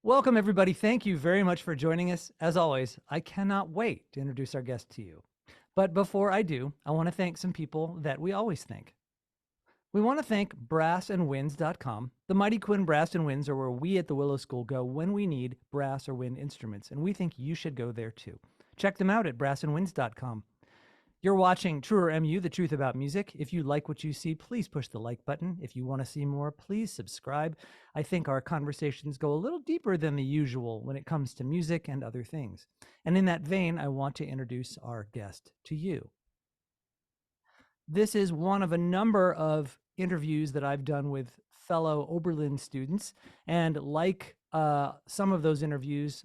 Welcome, everybody. Thank you very much for joining us. As always, I cannot wait to introduce our guest to you. But before I do, I want to thank some people that we always thank. We want to thank brassandwinds.com. The Mighty Quinn Brass and Winds are where we at the Willow School go when we need brass or wind instruments, and we think you should go there too. Check them out at brassandwinds.com. You're watching Truer MU, The Truth About Music. If you like what you see, please push the like button. If you want to see more, please subscribe. I think our conversations go a little deeper than the usual when it comes to music and other things. And in that vein, I want to introduce our guest to you. This is one of a number of interviews that I've done with fellow Oberlin students. And like some of those interviews,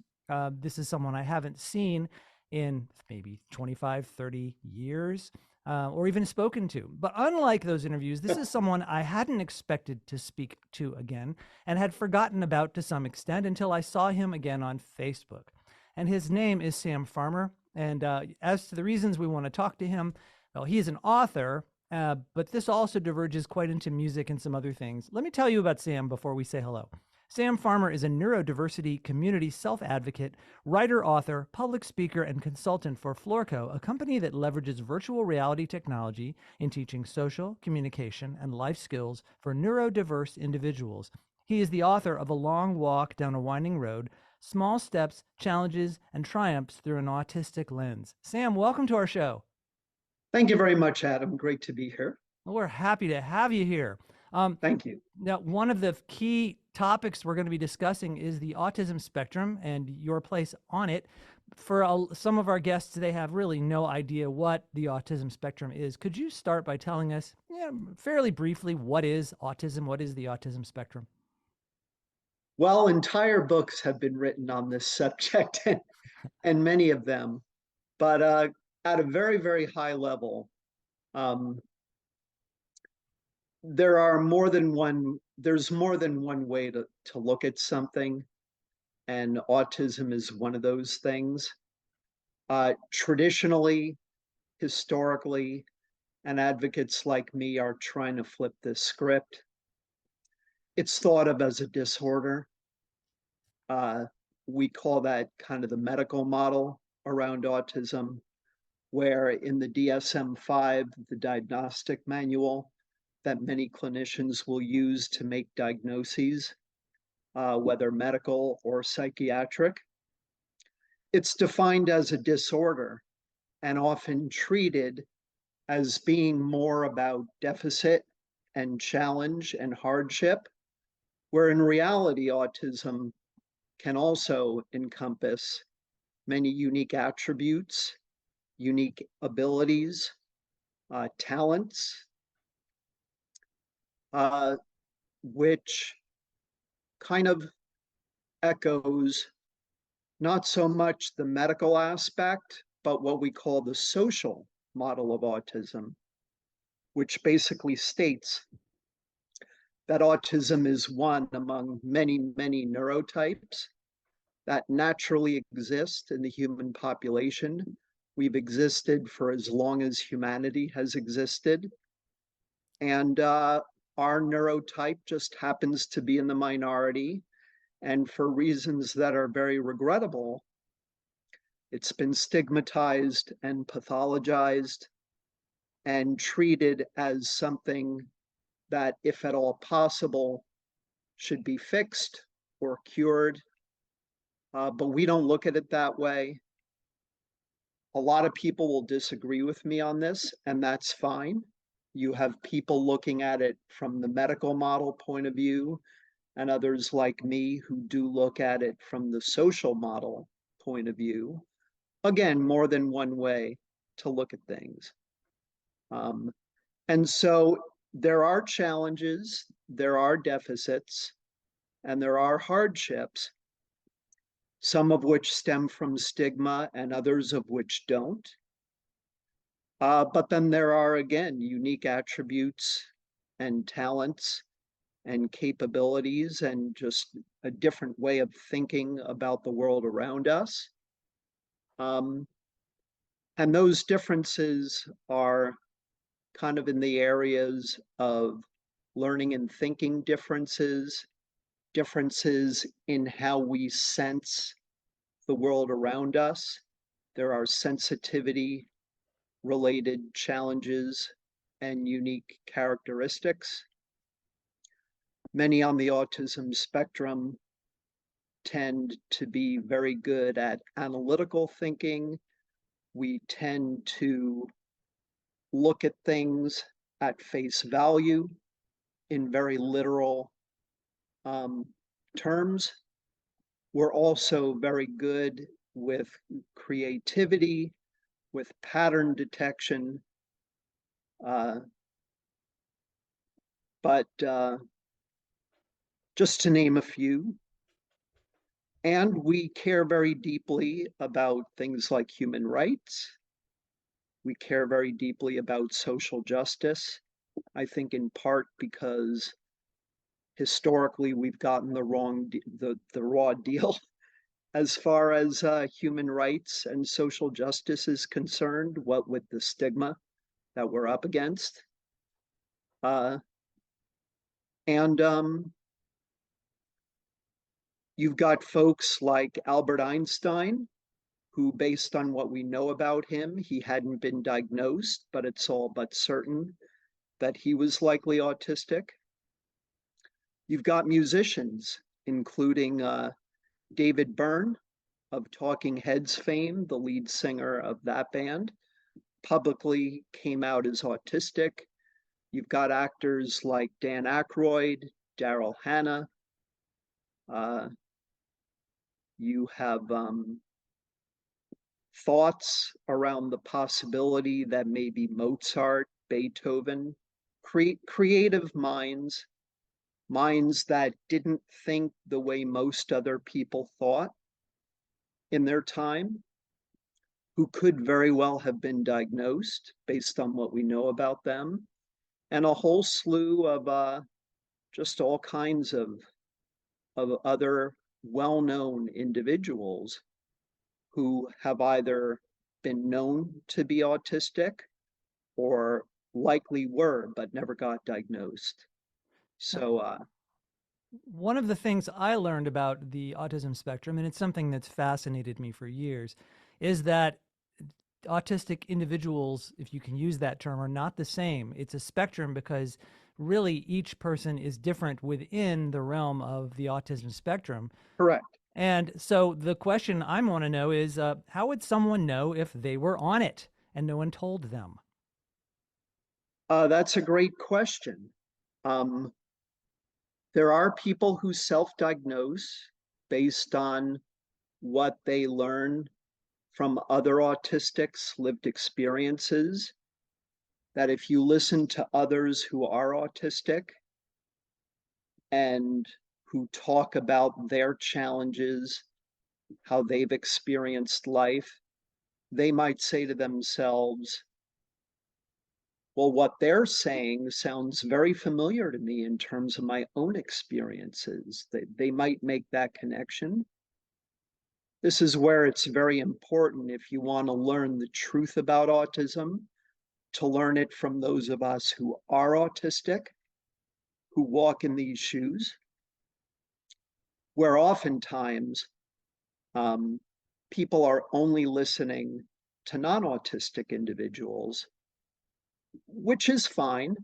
this is someone I haven't seen in maybe 25, 30 years, or even spoken to. But unlike those interviews, this is someone I hadn't expected to speak to again and had forgotten about to some extent until I saw him again on Facebook. And his name is Sam Farmer. And as to the reasons we want to talk to him, well, he is an author, but this also diverges quite into music and some other things. Let me tell you about Sam before we say hello. Sam Farmer is a neurodiversity community self-advocate, writer, author, public speaker, and consultant for Florco, a company that leverages virtual reality technology in teaching social, communication, and life skills for neurodiverse individuals. He is the author of A Long Walk Down a Winding Road, Small Steps, Challenges, and Triumphs Through an Autistic Lens. Sam, welcome to our show. Thank you very much, Adam. Great to be here. Well, we're happy to have you here. Thank you. Now, one of the key topics we're going to be discussing is the autism spectrum and your place on it. For some of our guests, they have really no idea what the autism spectrum is. Could you start by telling us, fairly briefly, what is autism? What is the autism spectrum? Well, entire books have been written on this subject, and many of them, but at a very, very high level, there's more than one way to look at something, and autism is one of those things. Traditionally, historically, and advocates like me are trying to flip this script. It's thought of as a disorder. We call that kind of the medical model around autism, where in the DSM-5, the diagnostic manual that many clinicians will use to make diagnoses, whether medical or psychiatric, it's defined as a disorder and often treated as being more about deficit and challenge and hardship, where in reality, autism can also encompass many unique attributes, unique abilities, talents, which kind of echoes not so much the medical aspect, but what we call the social model of autism, which basically states that autism is one among many, many neurotypes that naturally exist in the human population. We've existed for as long as humanity has existed. And our neurotype just happens to be in the minority. And for reasons that are very regrettable, it's been stigmatized and pathologized and treated as something that, if at all possible, should be fixed or cured. But we don't look at it that way. A lot of people will disagree with me on this, and that's fine. You have people looking at it from the medical model point of view, and others like me who do look at it from the social model point of view. Again, more than one way to look at things. And so there are challenges, there are deficits, and there are hardships, some of which stem from stigma and others of which don't. But then there are, again, unique attributes and talents and capabilities and just a different way of thinking about the world around us. And those differences are kind of in the areas of learning and thinking differences, differences in how we sense the world around us. There are sensitivity related challenges and unique characteristics. Many on the autism spectrum tend to be very good at analytical thinking. We tend to look at things at face value in very literal um, terms. We're also very good with creativity, with pattern detection, uh, but just to name a few. And we care very deeply about things like human rights. We care very deeply about social justice. I think in part because historically we've gotten the raw deal as far as human rights and social justice is concerned, what with the stigma that we're up against. Uh, and you've got folks like Albert Einstein, who, based on what we know about him, he hadn't been diagnosed, but it's all but certain that he was likely autistic. You've got musicians, including David Byrne of Talking Heads fame, the lead singer of that band, publicly came out as autistic. You've got actors like Dan Aykroyd, Daryl Hannah. You have thoughts around the possibility that maybe Mozart, Beethoven, creative minds, minds that didn't think the way most other people thought in their time, who could very well have been diagnosed based on what we know about them, and a whole slew of just all kinds of other well-known individuals who have either been known to be autistic or likely were but never got diagnosed. Now, So, one of the things I learned about the autism spectrum, and it's something that's fascinated me for years, is that autistic individuals, if you can use that term, are not the same. It's a spectrum because really each person is different within the realm of the autism spectrum. correct. And so the question I want to know is how would someone know if they were on it and no one told them? That's a great question. Um, there are people who self diagnose based on what they learn from other autistics' lived experiences. That if you listen to others who are autistic and who talk about their challenges, how they've experienced life, they might say to themselves, well, what they're saying sounds very familiar to me in terms of my own experiences. They might make that connection. This is where it's very important if you want to learn the truth about autism, to learn it from those of us who are autistic, who walk in these shoes, where oftentimes um, people are only listening to non autistic individuals, which is fine.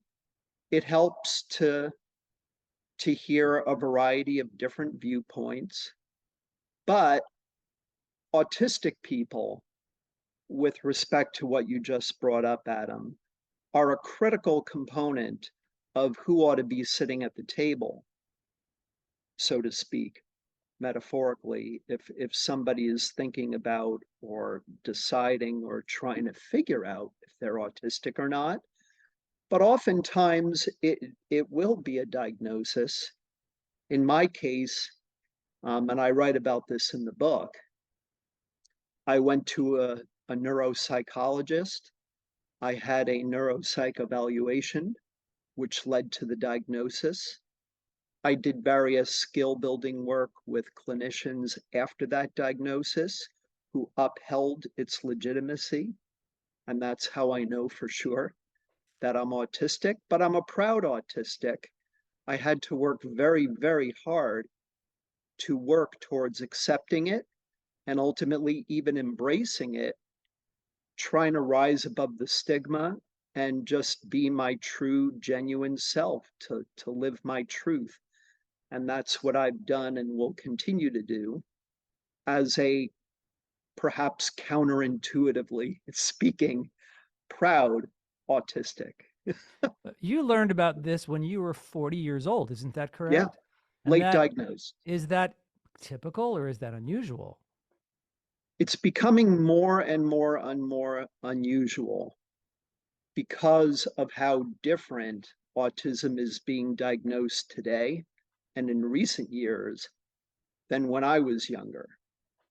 It helps to hear a variety of different viewpoints. But autistic people, with respect to what you just brought up, Adam, are a critical component of who ought to be sitting at the table, so to speak, metaphorically, if somebody is thinking about or deciding or trying to figure out if they're autistic or not. But oftentimes it will be a diagnosis. In my case, and I write about this in the book, I went to a neuropsychologist. I had a neuropsych evaluation, which led to the diagnosis. I did various skill building work with clinicians after that diagnosis who upheld its legitimacy. And that's how I know for sure that I'm autistic, but I'm a proud autistic. I had to work very, very hard to work towards accepting it and ultimately even embracing it, trying to rise above the stigma and just be my true, genuine self, to live my truth. And that's what I've done and will continue to do as a perhaps counterintuitively speaking, proud autistic. You learned about this when you were 40 years old, isn't that Yeah, correct? And late that diagnosed. is that typical or is that unusual? It's becoming more and more unusual because of how different autism is being diagnosed today and in recent years than when I was younger.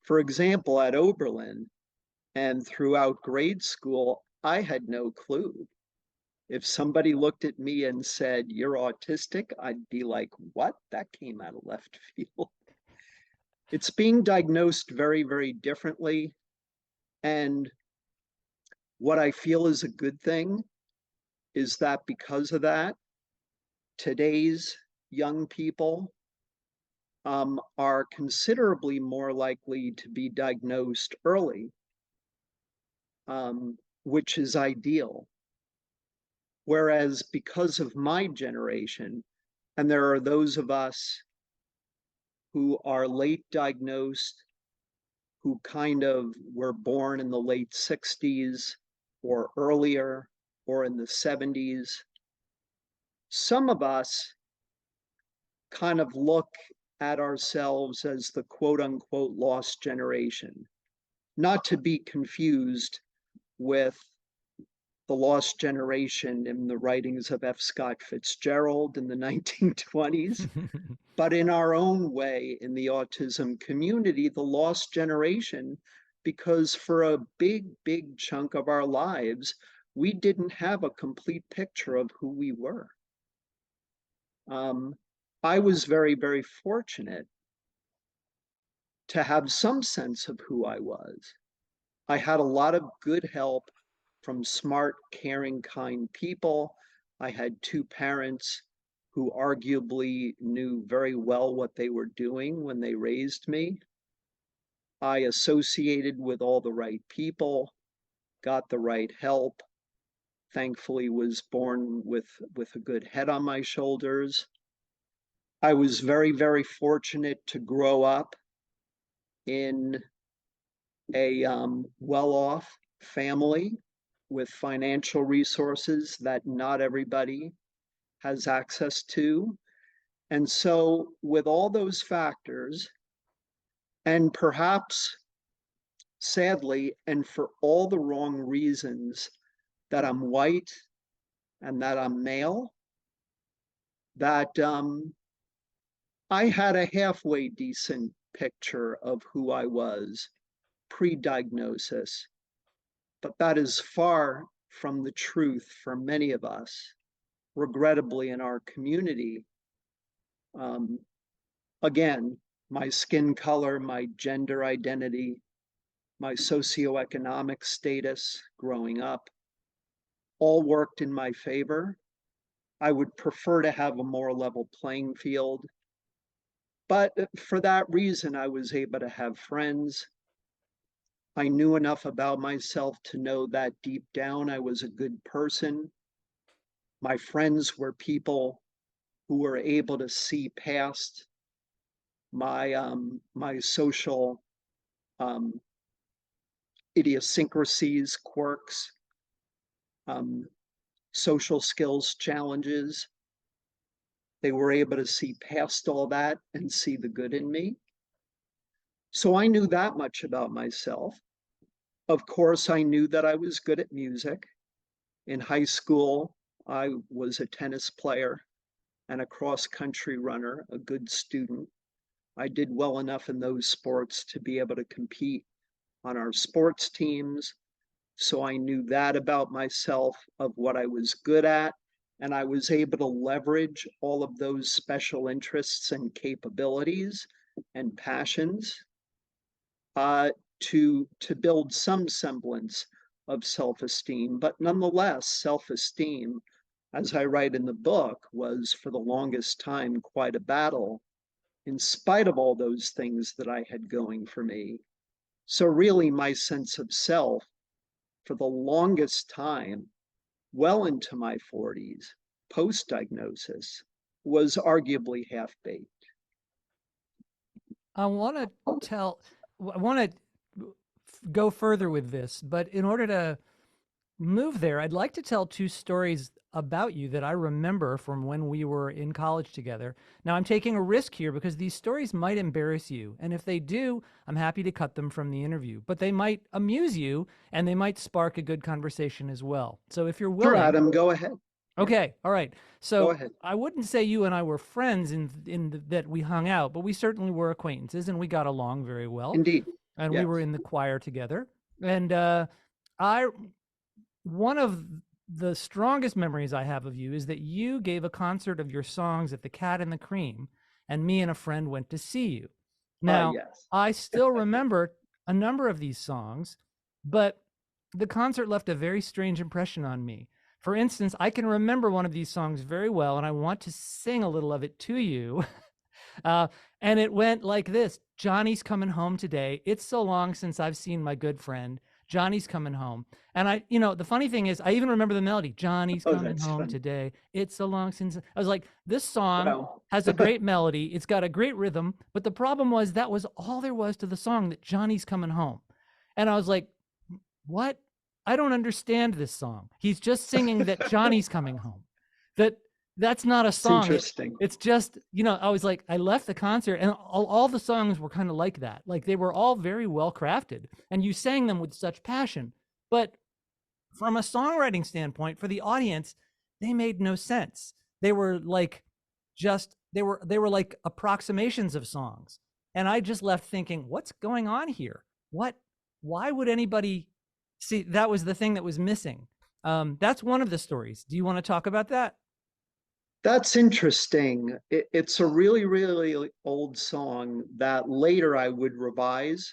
For example, at Oberlin and throughout grade school, I had no clue. If somebody looked at me and said, "You're autistic," I'd be like, "What? That came out of left field." It's being diagnosed very, very differently. And what I feel is a good thing is that because of that, today's young people are considerably more likely to be diagnosed early, which is ideal. Whereas because of my generation, and there are those of us who are late diagnosed, who kind of were born in the late 60s or earlier or in the 70s, some of us kind of look at ourselves as the quote unquote lost generation, not to be confused with the lost generation in the writings of F. Scott Fitzgerald in the 1920s, but in our own way in the autism community, the lost generation, because for a big, big chunk of our lives, we didn't have a complete picture of who we were. Um, I was very, very fortunate to have some sense of who I was. I had a lot of good help from smart, caring, kind people. I had two parents who arguably knew very well what they were doing when they raised me. I associated with all the right people, got the right help, thankfully was born with a good head on my shoulders. I was very, very fortunate to grow up in a well-off family with financial resources that not everybody has access to. And so, with all those factors, and perhaps sadly, and for all the wrong reasons, that I'm white and that I'm male, that I had a halfway decent picture of who I was pre diagnosis. But that is far from the truth for many of us, regrettably, in our community. Um, again, my skin color, my gender identity, my socioeconomic status growing up, all worked in my favor. I would prefer to have a more level playing field. But for that reason, I was able to have friends. I knew enough about myself to know that deep down I was a good person. My friends were people who were able to see past my social um, idiosyncrasies, quirks, um, social skills challenges. They were able to see past all that and see the good in me. So I knew that much about myself. Of course, I knew that I was good at music. In high school, I was a tennis player and a cross country runner, a good student. I did well enough in those sports to be able to compete on our sports teams. So I knew that about myself, of what I was good at. And I was able to leverage all of those special interests and capabilities and passions uh, to build some semblance of self-esteem. But nonetheless, self-esteem, as I write in the book, was for the longest time quite a battle in spite of all those things that I had going for me. So, really, my sense of self for the longest time, well into my 40s, post diagnosis, was arguably half baked. I want to I want to go further with this, but in order to move there, I'd like to tell two stories about you that I remember from when we were in college together. Now, I'm taking a risk here because these stories might embarrass you. And if they do, I'm happy to cut them from the interview, but they might amuse you and they might spark a good conversation as well. So if you're Sure, willing, Adam, go ahead. Yeah, okay, all right. go So ahead. I wouldn't say you and I were friends that we hung out, but we certainly were acquaintances and we got along very well. Indeed. And we were Yes. in the choir together. And I one of the strongest memories I have of you is that you gave a concert of your songs at the Cat and the Cream, and me and a friend went to see you. Now, Yes. I still remember a number of these songs, but the concert left a very strange impression on me. For instance, I can remember one of these songs very well, and I want to sing a little of it to you. Uh, and it went like this: Johnny's coming home today. It's so long since I've seen my good friend. Johnny's coming home. And the funny thing is, I even remember the melody: Johnny's Oh, coming that's home funny. today. It's so long since. I was like, this song Wow. has a great melody. It's got a great rhythm. But the problem was that was all there was to the song, that Johnny's coming home. And I was like, what? I don't understand this song. He's just singing that Johnny's coming home. That that's not a It's song. interesting. It's just, I was like, I left the concert and all the songs were kind of like that. Like they were all very well crafted and you sang them with such passion. But from a songwriting standpoint, for the audience, they made no sense. They were like they were like approximations of songs. And I just left thinking, what's going on here? What why would anybody see? That was the thing that was missing. That's one of the stories. Do you want to talk about that? That's interesting. It's a really, really old song that later I would revise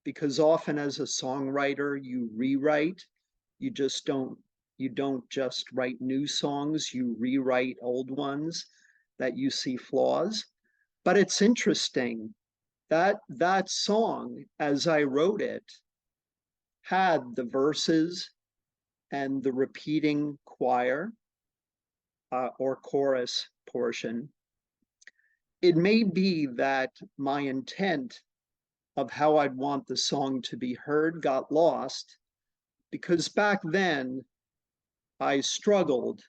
because often as a songwriter, you rewrite. You just don't just write new songs, you rewrite old ones that you see flaws. But it's interesting that that song, as I wrote it, had the verses and the repeating choir or chorus portion. It may be that my intent of how I'd want the song to be heard got lost because back then I struggled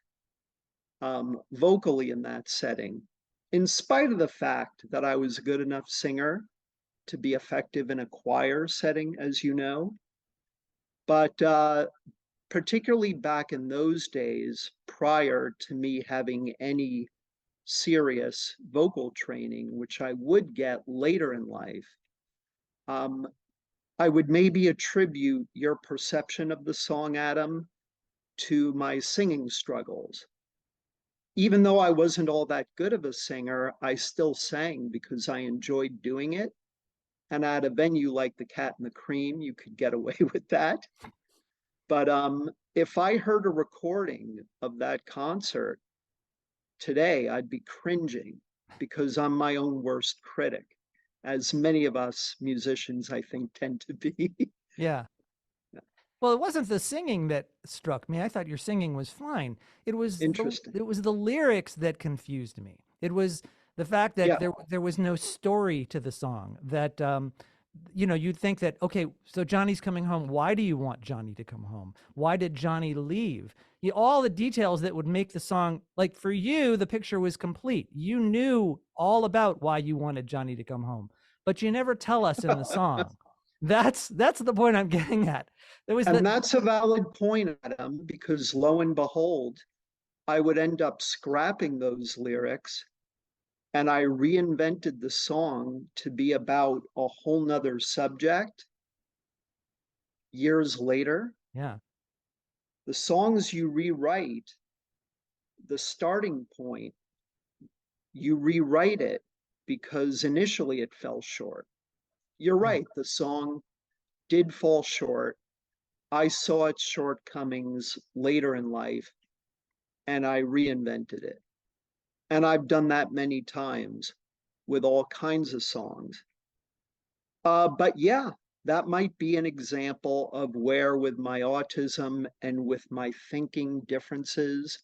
vocally in that setting, in spite of the fact that I was a good enough singer to be effective in a choir setting, as you know. But particularly back in those days, prior to me having any serious vocal training, which I would get later in life, um, I would maybe attribute your perception of the song, Adam, to my singing struggles. Even though I wasn't all that good of a singer, I still sang because I enjoyed doing it. And at a venue like the Cat and the Cream, you could get away with that. But if I heard a recording of that concert today, I'd be cringing because I'm my own worst critic, as many of us musicians, I think, tend to be. Yeah. Well, it wasn't the singing that struck me. I thought your singing was fine. Interesting. It was the lyrics that confused me. It was the fact that Yeah. there was no story to the song. That you'd think that, okay, so Johnny's coming home. Why do you want Johnny to come home? Why did Johnny leave? All the details that would make the song, like for you, the picture was complete. You knew all about why you wanted Johnny to come home, but you never tell us in the song. That's the point I'm getting at. There was And the that's a valid point, Adam, because lo and behold, I would end up scrapping those lyrics and I reinvented the song to be about a whole nother subject years later. yeah, The songs you rewrite, the starting point, you rewrite it because initially it fell short. You're yeah. right, the song did fall short. I saw its shortcomings later in life and I reinvented it. And I've done that many times. with all kinds of songs. But yeah, that might be an example of where, with my autism and with my thinking differences,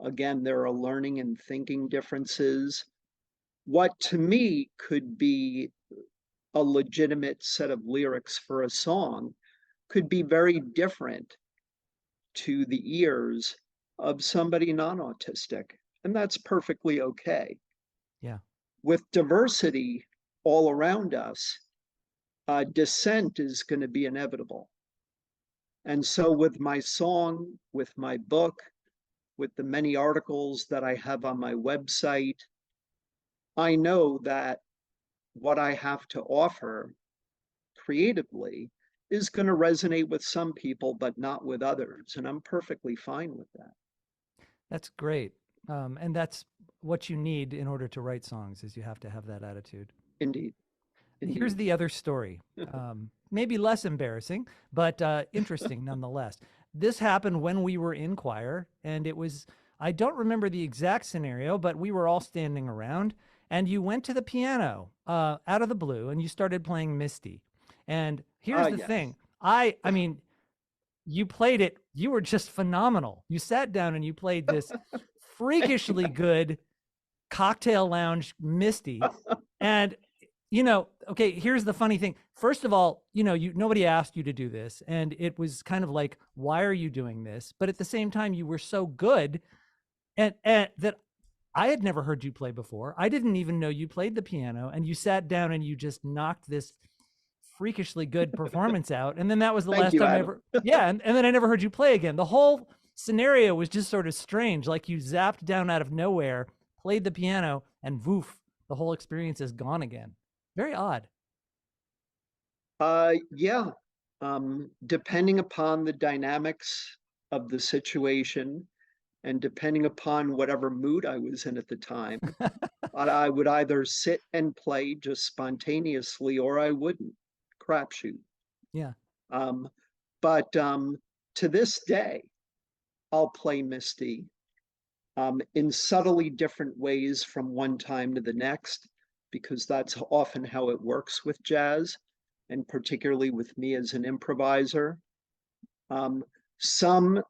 again, there are learning and thinking differences. What to me could be a legitimate set of lyrics for a song could be very different to the ears of somebody non autistic. And that's perfectly okay. Yeah. With diversity all around us, dissent is going to be inevitable. And so, with my song, with my book, with the many articles that I have on my website, I know that what I have to offer creatively is going to resonate with some people, but not with others. And I'm perfectly fine with that. That's great. And that's what you need in order to write songs is you have to have that attitude. Indeed. Here's Indeed. the other story. Maybe less embarrassing, but interesting nonetheless. This happened when we were in choir, and it was, I don't remember the exact scenario, but we were all standing around, and you went to the piano out of the blue and you started playing Misty. And here's the Yes. thing I mean, you played it, you were just phenomenal. You sat down and you played this freakishly good cocktail lounge Misty. And okay, here's the funny thing. First of all, nobody asked you to do this, and it was kind of like, why are you doing this? But at the same time, you were so good, and that I had never heard you play before. I didn't even know you played the piano, and you sat down and you just knocked this freakishly good performance out. And then that was the Thank last you, time I Adam. ever, yeah. And then I never heard you play again. The whole scenario was just sort of strange. Like you zapped down out of nowhere, played the piano, and woof, the whole experience is gone again. Very odd. Yeah. Depending upon the dynamics of the situation and depending upon whatever mood I was in at the time, I would either sit and play just spontaneously or I wouldn't. Crapshoot. Yeah. Um, but to this day, I'll play Misty in subtly different ways from one time to the next, because that's often how it works with jazz, and particularly with me as an improviser. Um, some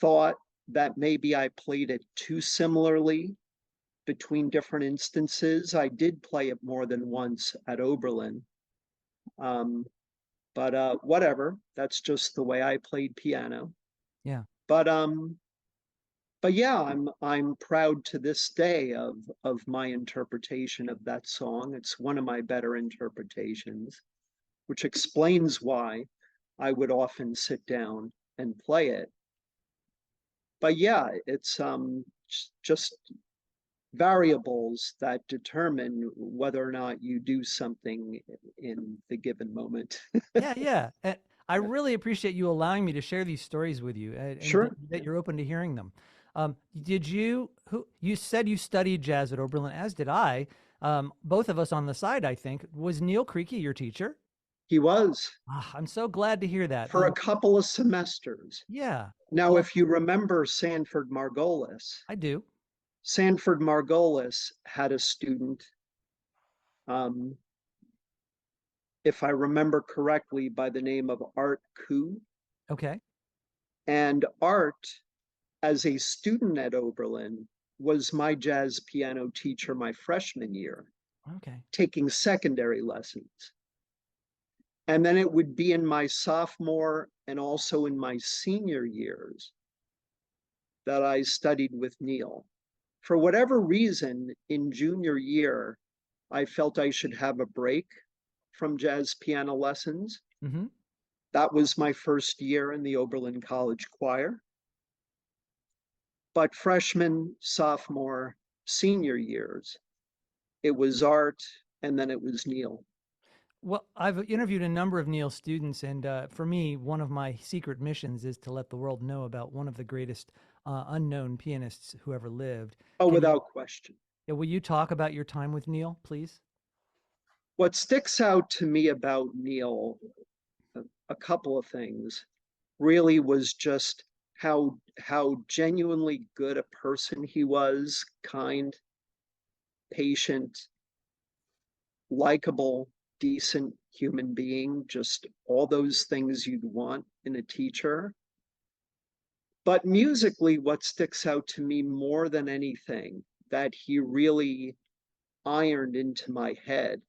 thought that maybe I played it too similarly between different instances. I did play it more than once at Oberlin. Um, but whatever, that's just the way I played piano. Yeah. But but yeah, I'm proud to this day of my interpretation of that song. It's one of my better interpretations, which explains why I would often sit down and play it. But yeah, it's just variables that determine whether or not you do something in the given moment. Yeah. Yeah. And I really appreciate you allowing me to share these stories with you, and Sure. that you're open to hearing them. Did you, who you said you studied jazz at Oberlin, as did I. Both of us on the side, I think. Was Neil Creaky your teacher? He was I'm so glad to hear that. for a couple of semesters. Yeah. Now, Well, if you remember Sanford Margolis, I do. Sanford Margolis had a student, um, if I remember correctly, by the name of Art Koo. Okay. And Art, as a student at Oberlin, was my jazz piano teacher my freshman year, Okay. taking secondary lessons. And then it would be in my sophomore and also in my senior years that I studied with Neil. For whatever reason, in junior year, I felt I should have a break from jazz piano lessons. Mm-hmm. That was my first year in the Oberlin College Choir. But freshman, sophomore, senior years, it was Art and then it was Neil. Well, I've interviewed a number of Neil's students, and for me, one of my secret missions is to let the world know about one of the greatest unknown pianists who ever lived. Oh, Can you? without question. Will you talk about your time with Neil, please? What sticks out to me about Neil, a couple of things, really was just how genuinely good a person he was, kind, patient, likable, decent human being, just all those things you'd want in a teacher. But musically, what sticks out to me more than anything that he really ironed into my head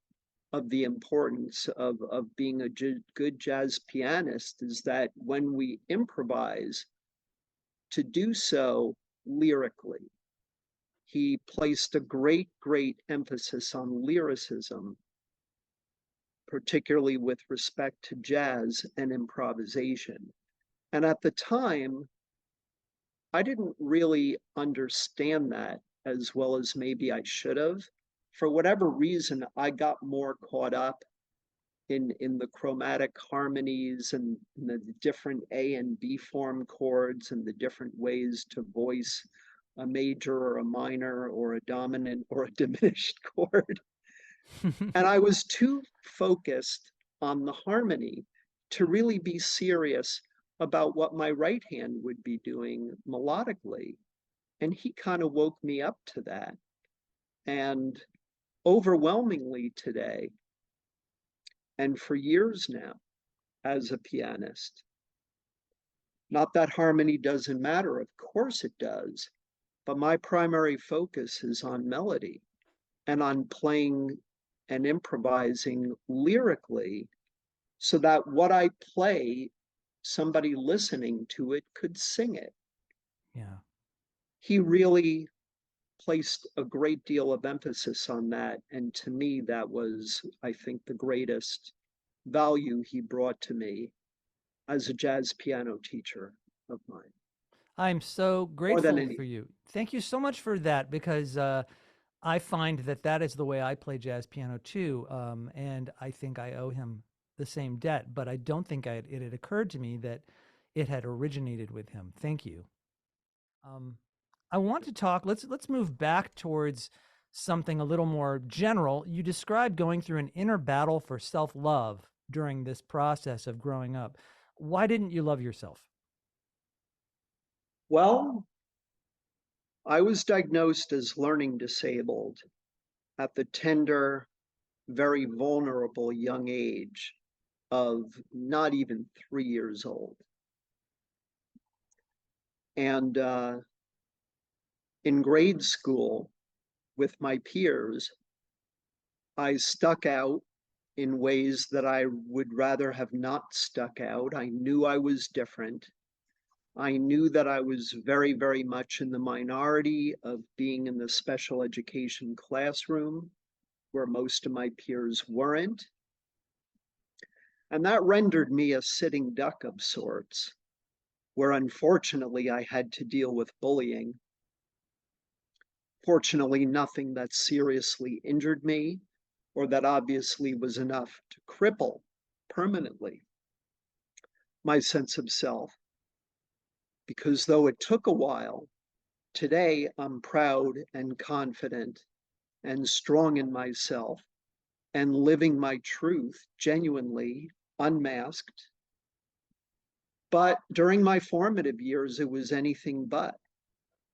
of the importance of being a good jazz pianist is that when we improvise, to do so lyrically. He placed a great emphasis on lyricism, particularly with respect to jazz and improvisation. And at the time, I didn't really understand that as well as maybe I should have. For whatever reason, I got more caught up in the chromatic harmonies and the different A and B form chords and the different ways to voice a major or a minor or a dominant or a diminished chord. And I was too focused on the harmony to really be serious about what my right hand would be doing melodically. And he kind of woke me up to that. And overwhelmingly today, and for years now, as a pianist, not that harmony doesn't matter, of course it does, but my primary focus is on melody and on playing and improvising lyrically so that what I play, somebody listening to it could sing it. Yeah. He really placed a great deal of emphasis on that. And to me, that was, I think, the greatest value he brought to me as a jazz piano teacher of mine, I'm so more than grateful for anything. you. Thank you so much for that because I find that that is the way I play jazz piano too. And I think I owe him the same debt, but I don't think it had occurred to me that it had originated with him. Thank you. Um, I want to talk. Let's move back towards something a little more general. You described going through an inner battle for self-love during this process of growing up. Why didn't you love yourself? Well, I was diagnosed as learning disabled at the tender, very vulnerable young age of not even 3 years old. And in grade school, with my peers, I stuck out in ways that I would rather have not stuck out. I knew I was different. I knew that I was very much in the minority of being in the special education classroom where most of my peers weren't. And that rendered me a sitting duck of sorts, where unfortunately I had to deal with bullying. Fortunately, nothing that seriously injured me or that obviously was enough to cripple permanently my sense of self. Because though it took a while, today I'm proud and confident and strong in myself and living my truth genuinely, unmasked. But during my formative years, it was anything but.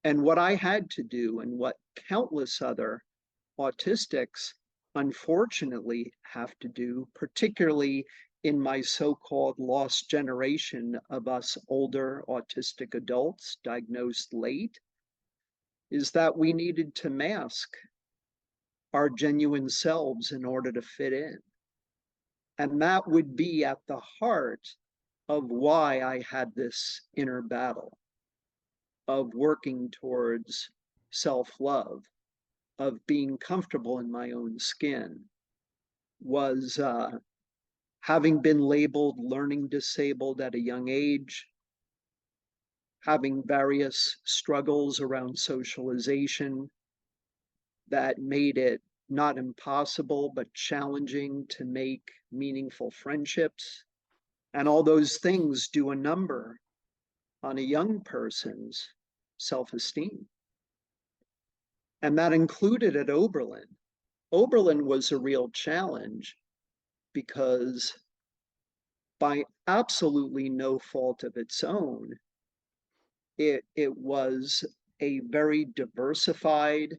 And what I had to do, and what countless other autistics unfortunately have to do, particularly in my so-called lost generation of us older autistic adults diagnosed late, is that we needed to mask our genuine selves in order to fit in. And that would be at the heart of why I had this inner battle of working towards self-love, of being comfortable in my own skin, was having been labeled learning disabled at a young age, having various struggles around socialization that made it not impossible, but challenging to make meaningful friendships. And all those things do a number on a young person's self-esteem. And that included at Oberlin. Oberlin was a real challenge because by absolutely no fault of its own, it was a very diversified,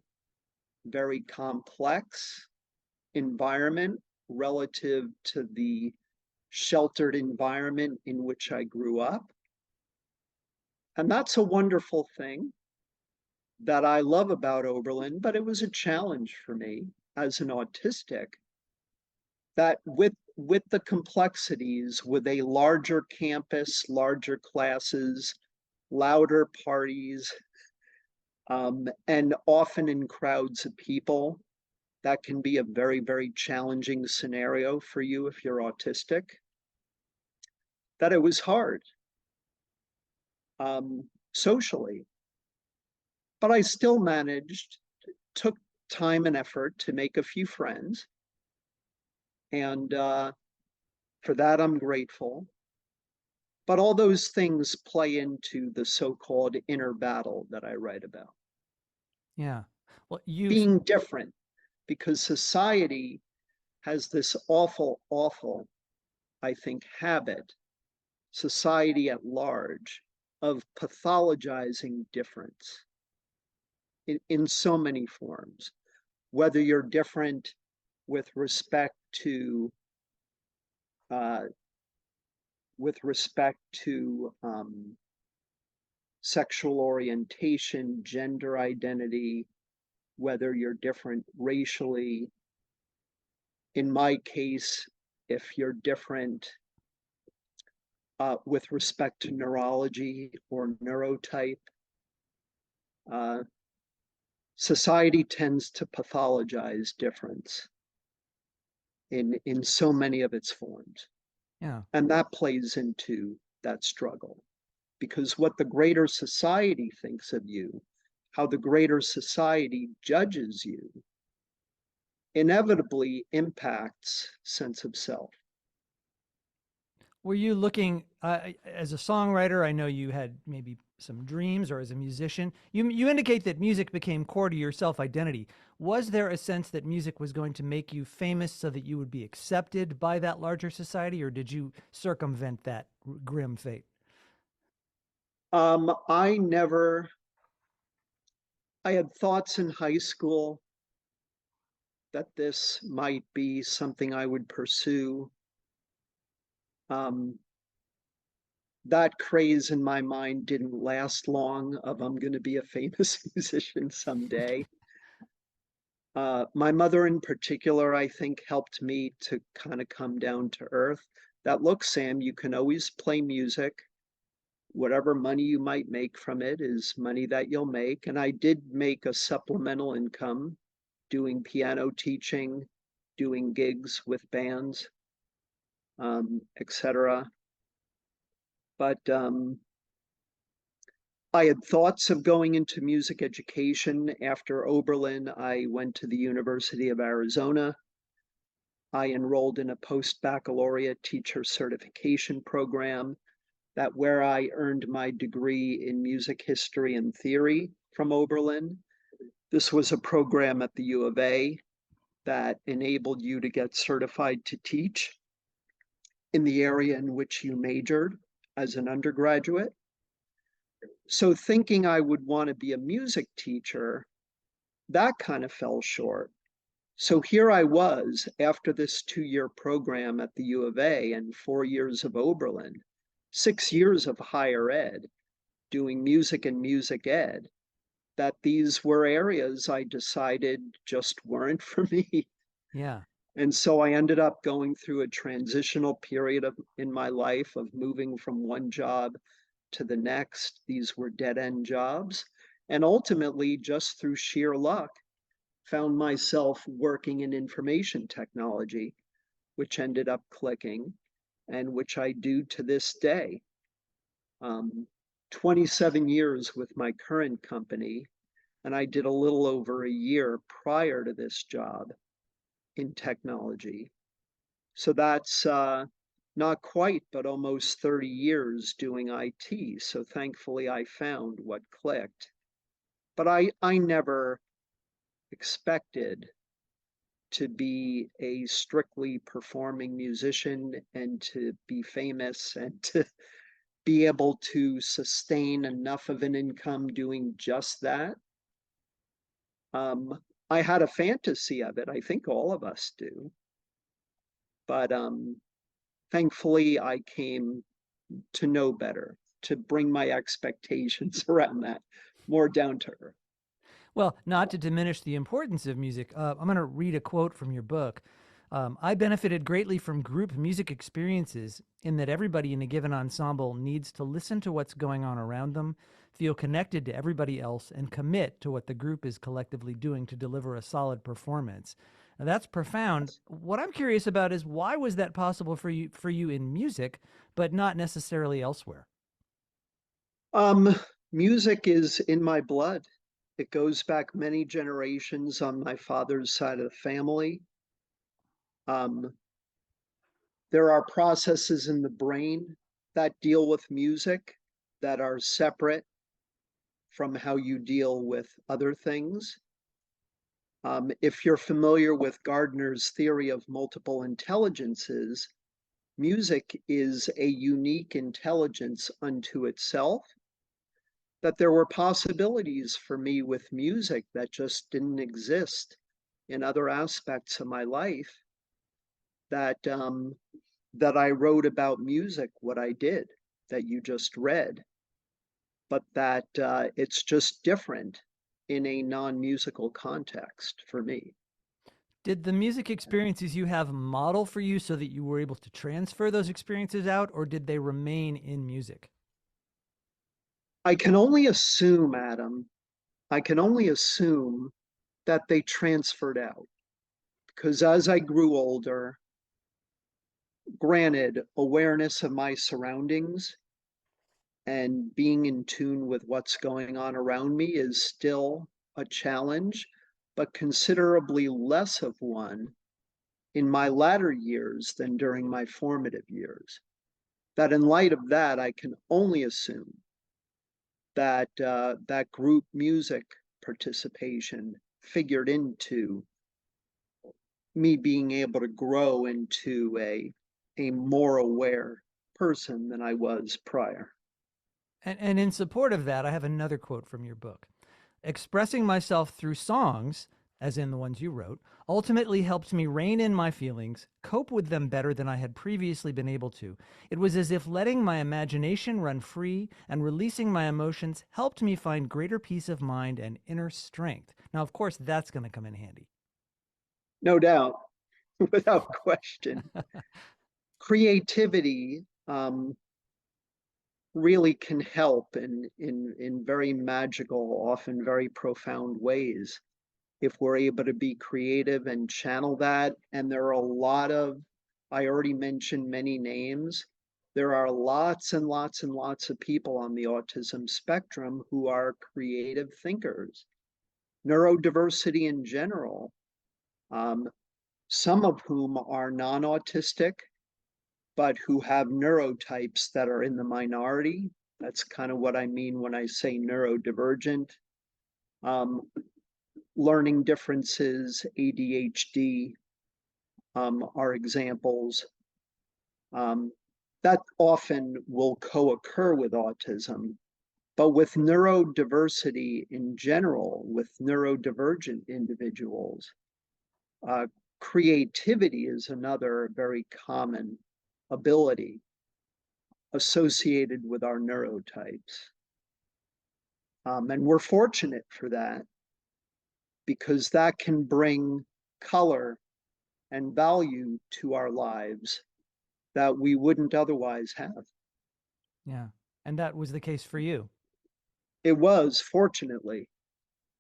very complex, environment relative to the sheltered environment in which I grew up. And that's a wonderful thing that I love about Oberlin, but it was a challenge for me as an autistic that with the complexities, with a larger campus, larger classes, louder parties, and often in crowds of people, that can be a very, very challenging scenario for you if you're autistic, that it was hard socially. But I still managed, took time and effort to make a few friends. And for that, I'm grateful. But all those things play into the so-called inner battle that I write about. Yeah. Well, you Being different, because society has this awful, awful, I think, habit, society at large, of pathologizing difference in so many forms, whether you're different with respect to uh, sexual orientation, gender identity, whether you're different racially. In my case, if you're different with respect to neurology or neurotype, uh, society tends to pathologize difference in so many of its forms. yeah. And that plays into that struggle because what the greater society thinks of you, how the greater society judges you, inevitably impacts sense of self. Were you looking as a songwriter? I know you had maybe some dreams, or as a musician. You indicate that music became core to your self identity. Was there a sense that music was going to make you famous so that you would be accepted by that larger society, or did you circumvent that grim fate? I never, I had thoughts in high school that this might be something I would pursue. Um, that craze in my mind didn't last long of I'm going to be a famous musician someday. My mother in particular, I think, helped me to kind of come down to earth. That look, Sam, you can always play music. Whatever money you might make from it is money that you'll make. And I did make a supplemental income doing piano teaching, doing gigs with bands, etc. But I had thoughts of going into music education. After Oberlin, I went to the University of Arizona. I enrolled in a post-baccalaureate teacher certification program that where I earned my degree in music history and theory from Oberlin. This was a program at the U of A that enabled you to get certified to teach in the area in which you majored as an undergraduate. So thinking I would want to be a music teacher, that kind of fell short. So here I was after this 2-year program at the U of A and 4 years of Oberlin, 6 years of higher ed, doing music and music ed, that these were areas I decided just weren't for me. Yeah. And so I ended up going through a transitional period in my life of moving from one job to the next. These were dead end jobs. And ultimately, just through sheer luck, found myself working in information technology, which ended up clicking and which I do to this day. 27 years with my current company, and I did a little over a year prior to this job in technology. So that's not quite, but almost 30 years doing IT. So thankfully, I found what clicked. But I never expected to be a strictly performing musician and to be famous and to be able to sustain enough of an income doing just that. I had a fantasy of it. I think all of us do. But thankfully, I came to know better, to bring my expectations around that more down to earth. Well, not to diminish the importance of music, I'm going to read a quote from your book. I benefited greatly from group music experiences in that everybody in a given ensemble needs to listen to what's going on around them, feel connected to everybody else, and commit to what the group is collectively doing to deliver a solid performance. Now, that's profound. What I'm curious about is why was that possible for you in music, but not necessarily elsewhere? Um, Music is in my blood. It goes back many generations on my father's side of the family. Um, there are processes in the brain that deal with music that are separate from how you deal with other things. If you're familiar with Gardner's theory of multiple intelligences, music is a unique intelligence unto itself, that there were possibilities for me with music that just didn't exist in other aspects of my life, that I wrote about music, what I did, that you just read, but that it's just different in a non-musical context for me. Did the music experiences you have model for you so that you were able to transfer those experiences out, or did they remain in music? I can only assume, Adam, I can only assume that they transferred out because as I grew older, granted, awareness of my surroundings and being in tune with what's going on around me is still a challenge, but considerably less of one in my latter years than during my formative years. That in light of that, I can only assume that that group music participation figured into me being able to grow into a more aware person than I was prior. And in support of that, I have another quote from your book. Expressing myself through songs, as in the ones you wrote, ultimately helped me rein in my feelings, cope with them better than I had previously been able to. It was as if letting my imagination run free and releasing my emotions helped me find greater peace of mind and inner strength. Now, of course, that's going to come in handy. No doubt, without question. Creativity really can help in very magical, often very profound ways if we're able to be creative and channel that. And there are a lot of, I already mentioned many names. There are lots and lots and lots of people on the autism spectrum who are creative thinkers. Neurodiversity in general, um, some of whom are non autistic, but who have neurotypes that are in the minority. That's kind of what I mean when I say neurodivergent. Um, Learning differences, ADHD are examples um, that often will co occur with autism. But with neurodiversity in general, with neurodivergent individuals, uh, creativity is another very common ability associated with our neurotypes. And we're fortunate for that because that can bring color and value to our lives that we wouldn't otherwise have. Yeah. And that was the case for you. It was, fortunately,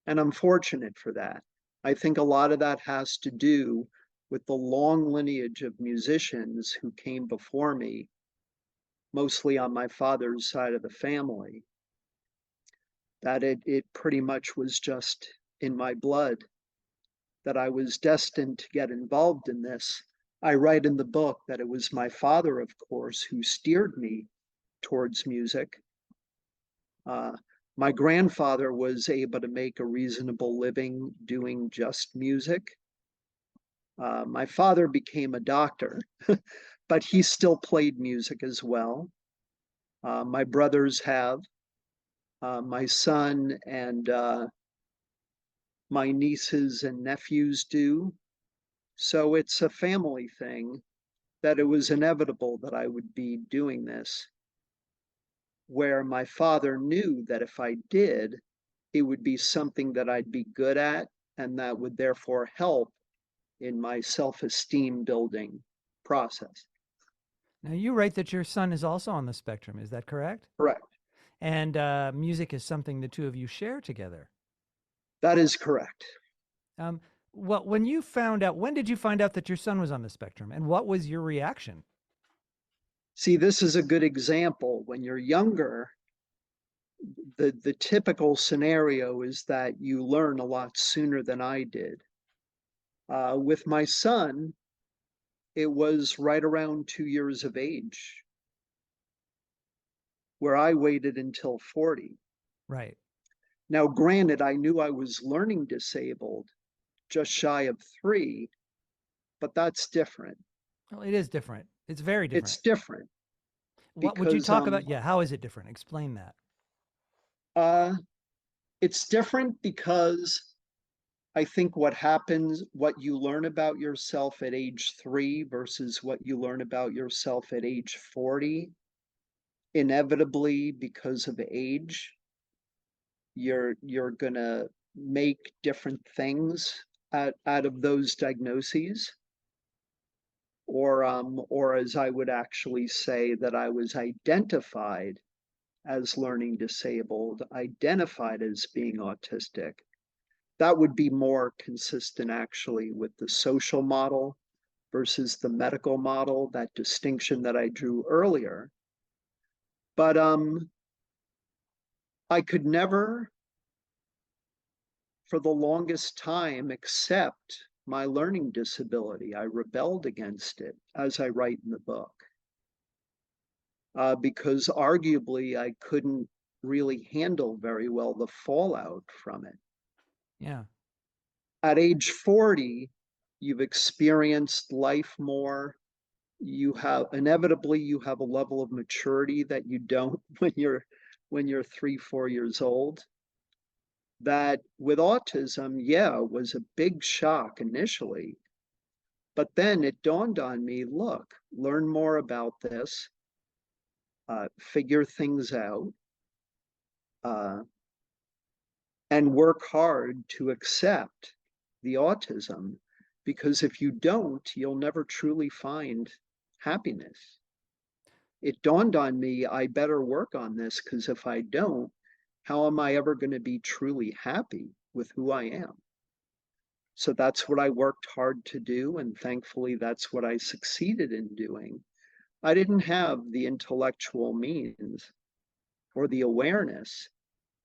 and I'm fortunate for that. I think a lot of that has to do with the long lineage of musicians who came before me, mostly on my father's side of the family, that it pretty much was just in my blood that I was destined to get involved in this. I write in the book that it was my father, of course, who steered me towards music. Uh, my grandfather was able to make a reasonable living doing just music. My father became a doctor, but he still played music as well. My brothers have. My son and My nieces and nephews do. So it's a family thing that it was inevitable that I would be doing this, where my father knew that if I did, it would be something that I'd be good at and that would therefore help in my self esteem building process. Now, you write that your son is also on the spectrum. Is that correct? Correct. And music is something the two of you share together. That is correct. Um, well, when you found out, when did you find out that your son was on the spectrum, and what was your reaction? See, this is a good example. When you're younger, the typical scenario is that you learn a lot sooner than I did. With my son, it was right around 2 years of age, where I waited until 40. Right. Now, granted, I knew I was learning disabled just shy of 3, but that's different. Well, it is different. It's very It's different. different What would you because talk about? Yeah, how is it different? Explain that. uh, it's different because I think what you learn about yourself at age 3 versus what you learn about yourself at age 40, inevitably because of age, you're gonna make different things out of those diagnoses. Or as I would actually say, that I was identified as learning disabled, identified as being autistic. That would be more consistent actually with the social model versus the medical model, that distinction that I drew earlier. But I could never, for the longest time, accept my learning disability. I rebelled against it, as I write in the book, because arguably I couldn't really handle very well the fallout from it. Yeah. At age 40, you've experienced life more. You have a level of maturity that you don't when you're 3, 4 years old. That with autism, yeah, was a big shock initially, but then it dawned on me, look, learn more about this, figure things out, uh, and work hard to accept the autism, because if you don't, you'll never truly find happiness. It dawned on me, I better work on this, because if I don't, how am I ever going to be truly happy with who I am? So that's what I worked hard to do. And thankfully, that's what I succeeded in doing. I didn't have the intellectual means or the awareness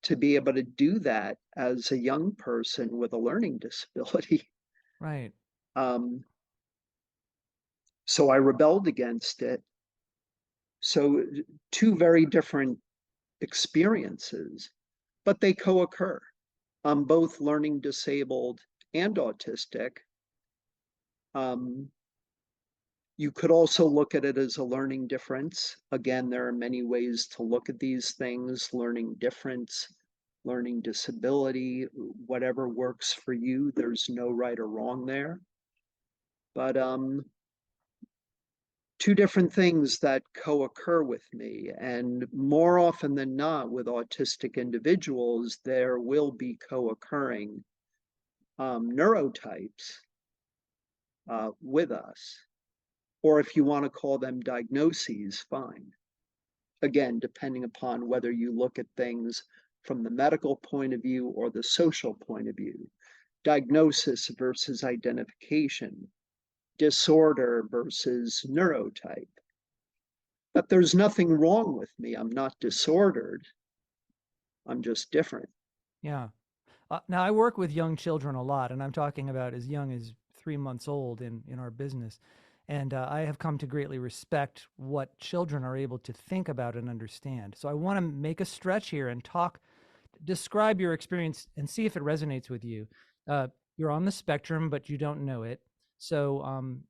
to be able to do that as a young person with a learning disability. Right. Um, so I rebelled against it. So, two very different experiences, but they co occur. I'm both learning disabled and autistic. Um, you could also look at it as a learning difference. Again, there are many ways to look at these things: learning difference, learning disability, whatever works for you. There's no right or wrong there. But two different things that co occur with me. And more often than not, with autistic individuals, there will be co occurring neurotypes with us. Or if you want to call them diagnoses, fine. Again, depending upon whether you look at things from the medical point of view or the social point of view. Diagnosis versus identification, disorder versus neurotype. But there's nothing wrong with me. I'm not disordered. I'm just different. Yeah. Now, I work with young children a lot, and I'm talking about as young as 3 months old in our business. And I have come to greatly respect what children are able to think about and understand. So I want to make a stretch here and describe your experience and see if it resonates with you. Uh, you're on the spectrum, but you don't know it. So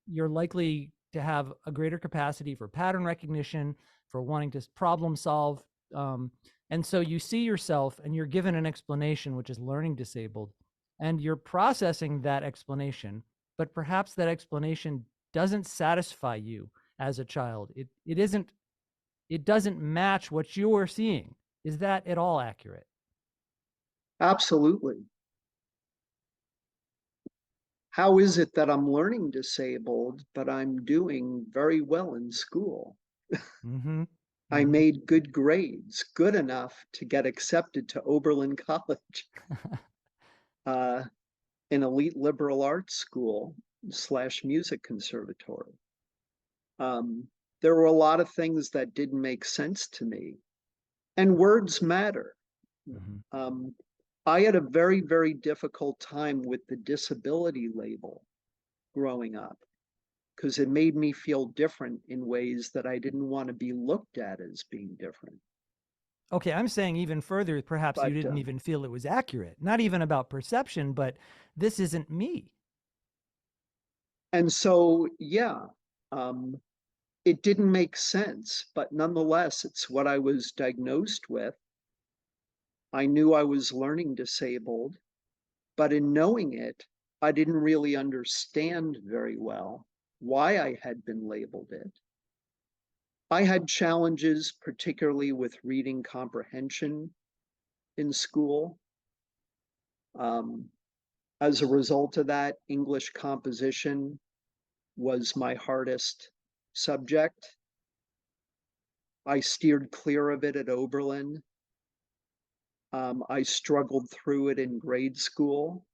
you're likely to have a greater capacity for pattern recognition, for wanting to problem solve. Um, and so you see yourself and you're given an explanation, which is learning disabled. and you're processing that explanation, but perhaps that explanation doesn't satisfy you as a child. It doesn't match what you're seeing. Is that at all accurate? Absolutely. How is it that I'm learning disabled, but I'm doing very well in school? Mm-hmm. I Mm-hmm. made good grades, good enough to get accepted to Oberlin College, uh, an elite liberal arts school slash music conservatory. Um, there were a lot of things that didn't make sense to me, and words matter. Mm-hmm. Um, I had a very, very difficult time with the disability label growing up because it made me feel different in ways that I didn't want to be looked at as being different. Okay, I'm saying even further, perhaps you But didn't even feel it was accurate. Not even about perception, but this isn't me. and so, yeah, um, it didn't make sense, but nonetheless, it's what I was diagnosed with. I knew I was learning disabled, but in knowing it, I didn't really understand very well why I had been labeled it. I had challenges, particularly with reading comprehension in school. Um, as a result of that, English composition was my hardest subject. I steered clear of it at Oberlin. I struggled through it in grade school.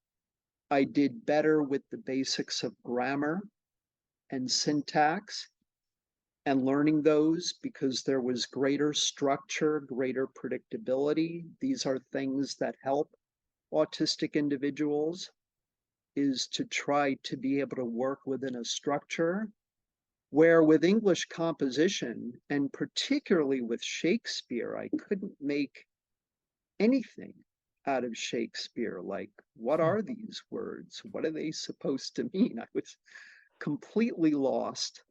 I did better with the basics of grammar and syntax and learning those because there was greater structure, greater predictability. These are things that help autistic individuals, is to try to be able to work within a structure. Where with English composition, and particularly with Shakespeare, I couldn't make anything out of Shakespeare. Like, what Hmm. are these words? What are they supposed to mean? I was completely lost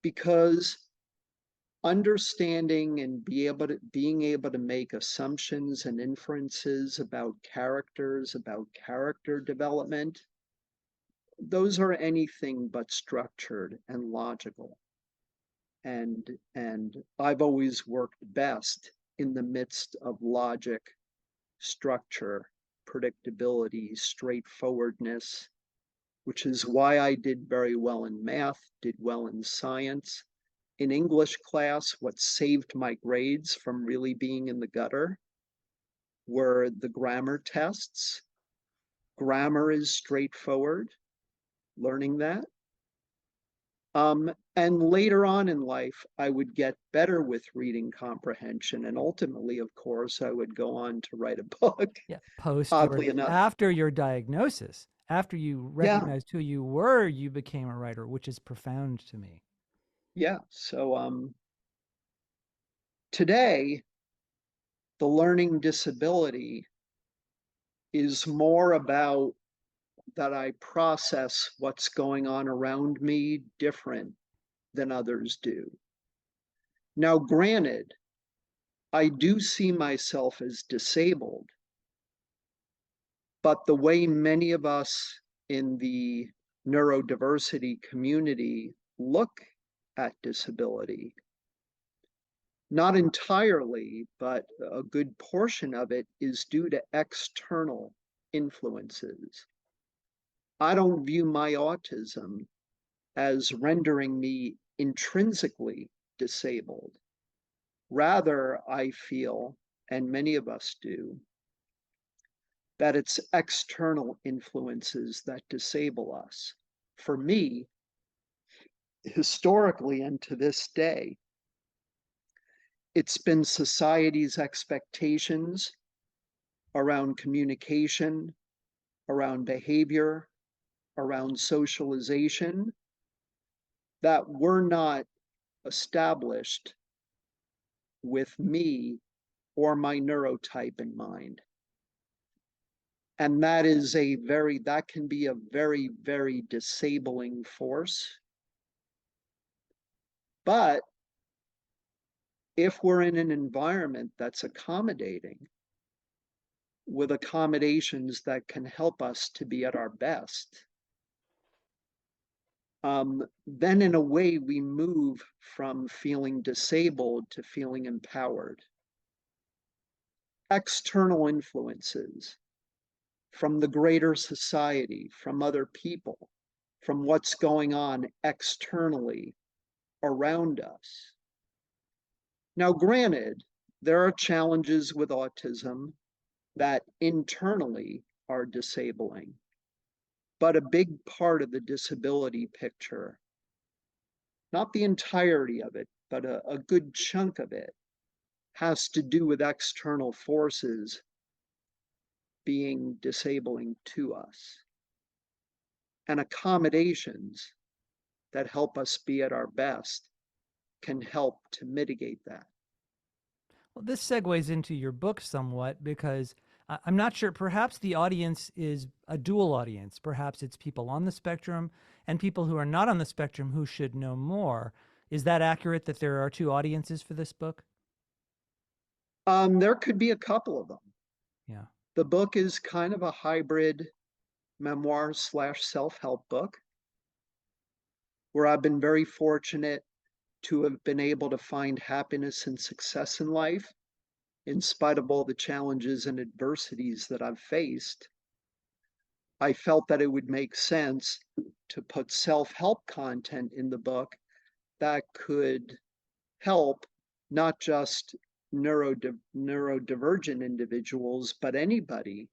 because understanding and being able to make assumptions and inferences about characters, about character development, those are anything but structured and logical. And I've always worked best in the midst of logic, structure, predictability, straightforwardness, which is why I did very well in math, did well in science. In English class, what saved my grades from really being in the gutter were the grammar tests. Grammar is straightforward, learning that. And later on in life, I would get better with reading comprehension. And ultimately, of course, I would go on to write a book, Yeah, post your oddly enough. after your diagnosis, after you Yeah, recognized who you were, you became a writer, which is profound to me. yeah. So today, the learning disability is more about that I process what's going on around me different than others do. Now, granted, I do see myself as disabled, but the way many of us in the neurodiversity community look at disability, not entirely, but a good portion of it is due to external influences. I don't view my autism as rendering me intrinsically disabled. Rather, I feel, and many of us do, that it's external influences that disable us. For me, historically and to this day, it's been society's expectations around communication, around behavior, around socialization that were not established with me or my neurotype in mind. And that can be a very, very disabling force. But if we're in an environment that's accommodating, with accommodations that can help us to be at our best, then in a way we move from feeling disabled to feeling empowered. External influences from the greater society, from other people, from what's going on externally around us. Now, granted, there are challenges with autism that internally are disabling, but a big part of the disability picture, not the entirety of it, but a good chunk of it, has to do with external forces being disabling to us and accommodations that help us be at our best can help to mitigate that. Well, this segues into your book somewhat because I'm not sure, perhaps the audience is a dual audience. Perhaps it's people on the spectrum and people who are not on the spectrum who should know more. Is that accurate that there are two audiences for this book? There could be a couple of them. Yeah. The book is kind of a hybrid memoir slash self-help book where I've been very fortunate to have been able to find happiness and success in life in spite of all the challenges and adversities that I've faced. I felt that it would make sense to put self-help content in the book that could help not just neurodivergent individuals, but anybody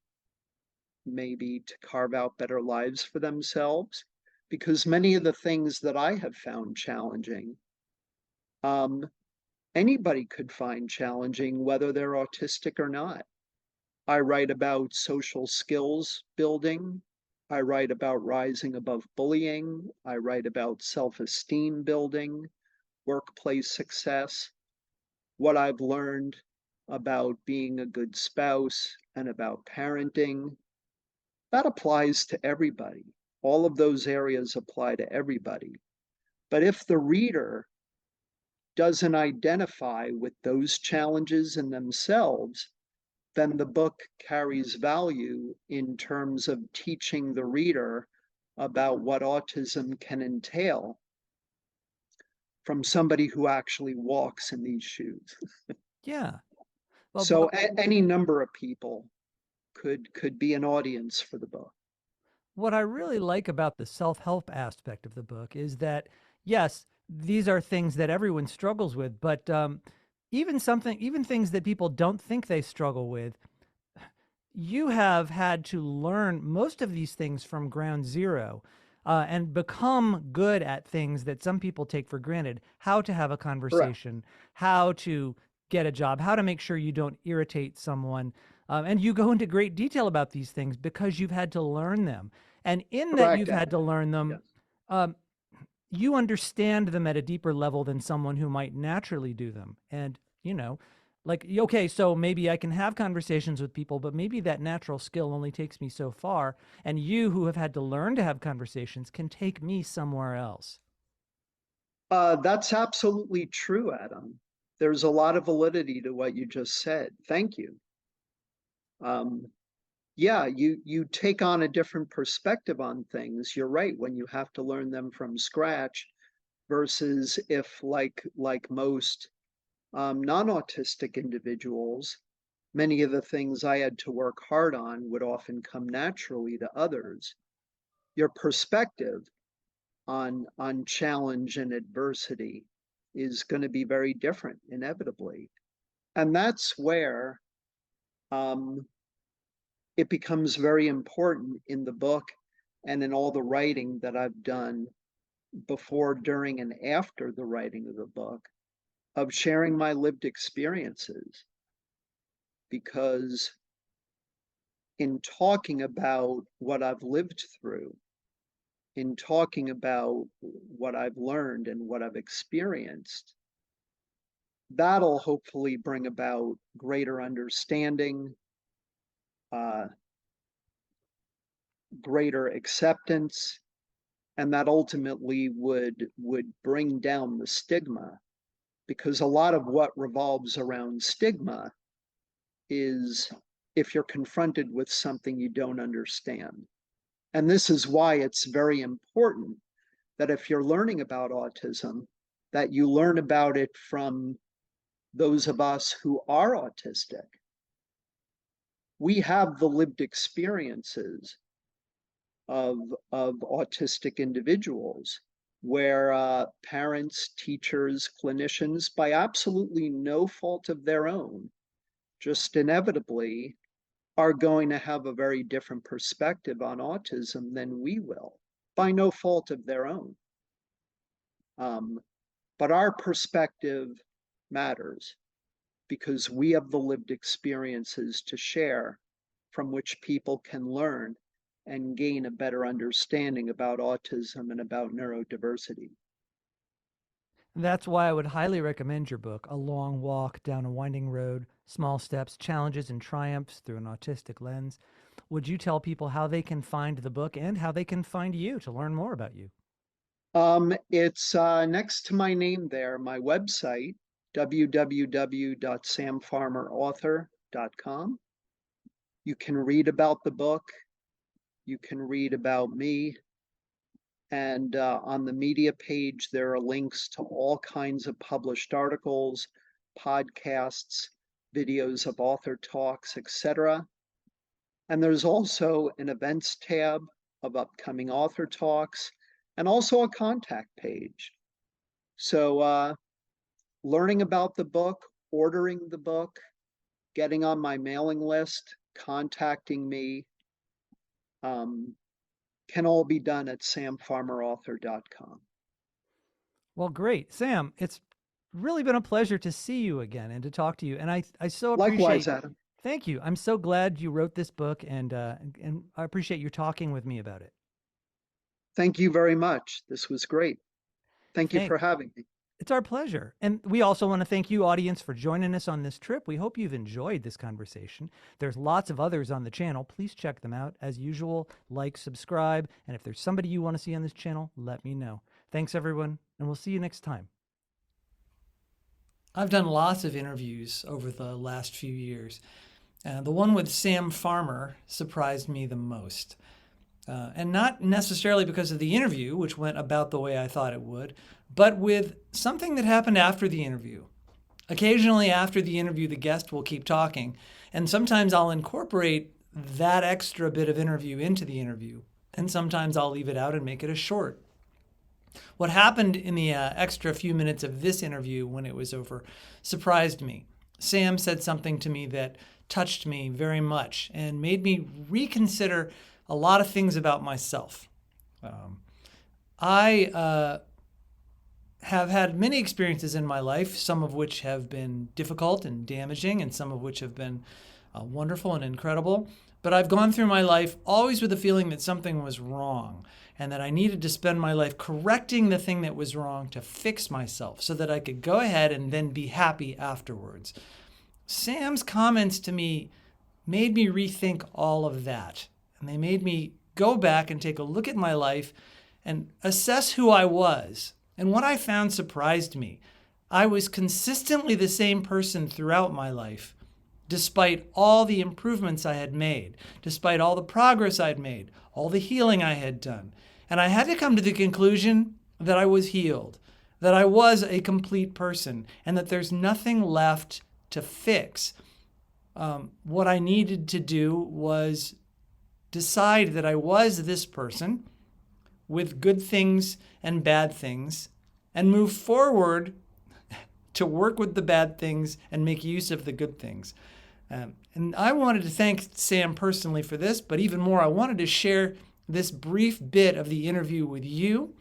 maybe to carve out better lives for themselves. Because many of the things that I have found challenging, um, anybody could find challenging, whether they're autistic or not. I write about social skills building. I write about rising above bullying. I write about self-esteem building, workplace success, what I've learned about being a good spouse and about parenting. That applies to everybody. All of those areas apply to everybody. But if the reader doesn't identify with those challenges in themselves, then the book carries value in terms of teaching the reader about what autism can entail from somebody who actually walks in these shoes. Yeah. Well, So but any number of people could be an audience for the book. what I really like about the self-help aspect of the book is that, yes, these are things that everyone struggles with, but even things that people don't think they struggle with, you have had to learn most of these things from ground zero, and become good at things that some people take for granted. How to have a Correct. conversation, how to get a job, how to make sure you don't irritate someone. And you go into great detail about these things because you've had to learn them. And in that Correct, you've had to Adam. learn them, Yes. um, you understand them at a deeper level than someone who might naturally do them. And, like, okay, so maybe I can have conversations with people, but maybe that natural skill only takes me so far. And you who have had to learn to have conversations can take me somewhere else. That's absolutely true, Adam. There's a lot of validity to what you just said. Thank you. Um, yeah, you take on a different perspective on things. You're right when you have to learn them from scratch versus if like most non-autistic individuals, many of the things I had to work hard on would often come naturally to others. Your perspective on challenge and adversity is going to be very different inevitably. And that's where um, it becomes very important in the book and in all the writing that I've done before, during, and after the writing of the book of sharing my lived experiences. Because in talking about what I've lived through, in talking about what I've learned and what I've experienced, that'll hopefully bring about greater understanding, uh, greater acceptance, and that ultimately would bring down the stigma, because a lot of what revolves around stigma is if you're confronted with something you don't understand. And this is why it's very important that if you're learning about autism, that you learn about it from those of us who are autistic. We have the lived experiences of, of autistic individuals where parents, teachers, clinicians, by absolutely no fault of their own, just inevitably are going to have a very different perspective on autism than we will, by no fault of their own. Um, but our perspective matters because we have the lived experiences to share from which people can learn and gain a better understanding about autism and about neurodiversity. That's why I would highly recommend your book, A Long Walk Down a Winding Road, Small Steps, Challenges and Triumphs Through an Autistic Lens. Would you tell people how they can find the book and how they can find you to learn more about you? It's next to my name there, my website, www.samfarmerauthor.com. You can read about the book. You can read about me. And on the media page, there are links to all kinds of published articles, podcasts, videos of author talks, etc. And there's also an events tab of upcoming author talks and also a contact page. So learning about the book, ordering the book, getting on my mailing list, contacting me, um, can all be done at samfarmerauthor.com. Well, great. Sam, it's really been a pleasure to see you again and to talk to you. And I so Likewise, appreciate, Adam. thank you. I'm so glad you wrote this book and I appreciate you talking with me about it. Thank you very much. This was great. Thank you Thank for having me. It's our pleasure. And we also want to thank you, audience, for joining us on this trip. We hope you've enjoyed this conversation. There's lots of others on the channel. Please check them out. As usual, like, subscribe, and if there's somebody you want to see on this channel, let me know. Thanks, everyone, and we'll see you next time. I've done lots of interviews over the last few years. The one with Sam Farmer surprised me the most. And not necessarily because of the interview, which went about the way I thought it would, but with something that happened after the interview. Occasionally, after the interview, the guest will keep talking, and sometimes I'll incorporate that extra bit of interview into the interview, and sometimes I'll leave it out and make it a short. What happened in the extra few minutes of this interview when it was over surprised me. Sam said something to me that touched me very much and made me reconsider a lot of things about myself. I have had many experiences in my life, some of which have been difficult and damaging, and some of which have been wonderful and incredible. But I've gone through my life always with the feeling that something was wrong and that I needed to spend my life correcting the thing that was wrong to fix myself so that I could go ahead and then be happy afterwards. Sam's comments to me made me rethink all of that. And they made me go back and take a look at my life and assess who I was. And what I found surprised me. I was consistently the same person throughout my life, despite all the improvements I had made, despite all the progress I'd made, all the healing I had done. And I had to come to the conclusion that I was healed, that I was a complete person, and that there's nothing left to fix. What I needed to do was decide that I was this person with good things and bad things and move forward to work with the bad things and make use of the good things. And I wanted to thank Sam personally for this, but even more, I wanted to share this brief bit of the interview with you.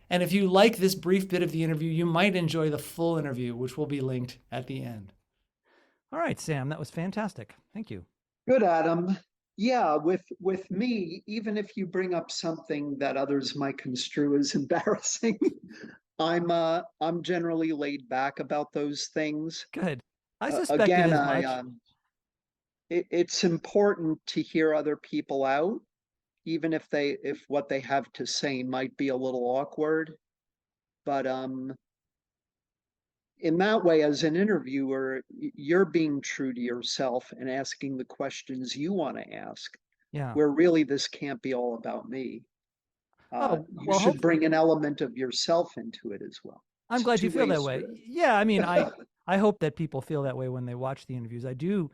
And if you like this brief bit of the interview, you might enjoy the full interview, which will be linked at the end. All right, Sam, that was fantastic. Thank you. Good, Adam. Yeah, with me, even if you bring up something that others might construe as embarrassing, I'm generally laid back about those things. Good. I suspected Again, as much. It's important to hear other people out, even if what they have to say might be a little awkward. But in that way, as an interviewer, you're being true to yourself and asking the questions you want to ask, Yeah. where really this can't be all about me. Oh, You well, should hopefully, bring an element of yourself into it as well. I'm It's a glad you feel two-way that way. street. Yeah, I mean, I hope that people feel that way when they watch the interviews. I do.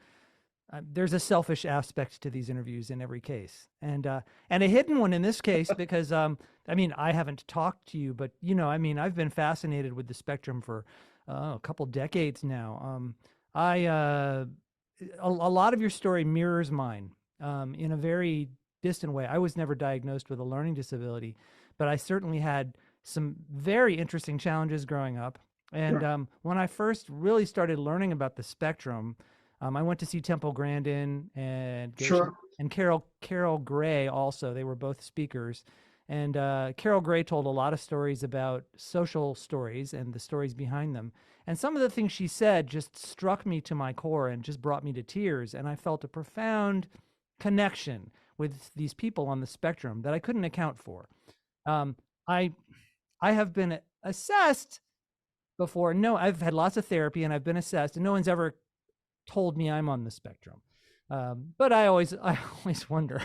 There's a selfish aspect to these interviews in every case, and a hidden one in this case because I mean, I haven't talked to you, but I mean, I've been fascinated with the spectrum for a couple decades now. I a lot of your story mirrors mine in a very distant way. I was never diagnosed with a learning disability, but I certainly had some very interesting challenges growing up. And Sure. when I first really started learning about the spectrum, I went to see Temple Grandin and Geshe Sure. and Carol Gray also. They were both speakers. And Carol Gray told a lot of stories about social stories and the stories behind them. And some of the things she said just struck me to my core and just brought me to tears. And I felt a profound connection with these people on the spectrum that I couldn't account for. Um, I I have been assessed before. No, I've had lots of therapy and I've been assessed, and no one's ever told me I'm on the spectrum. But I always wonder.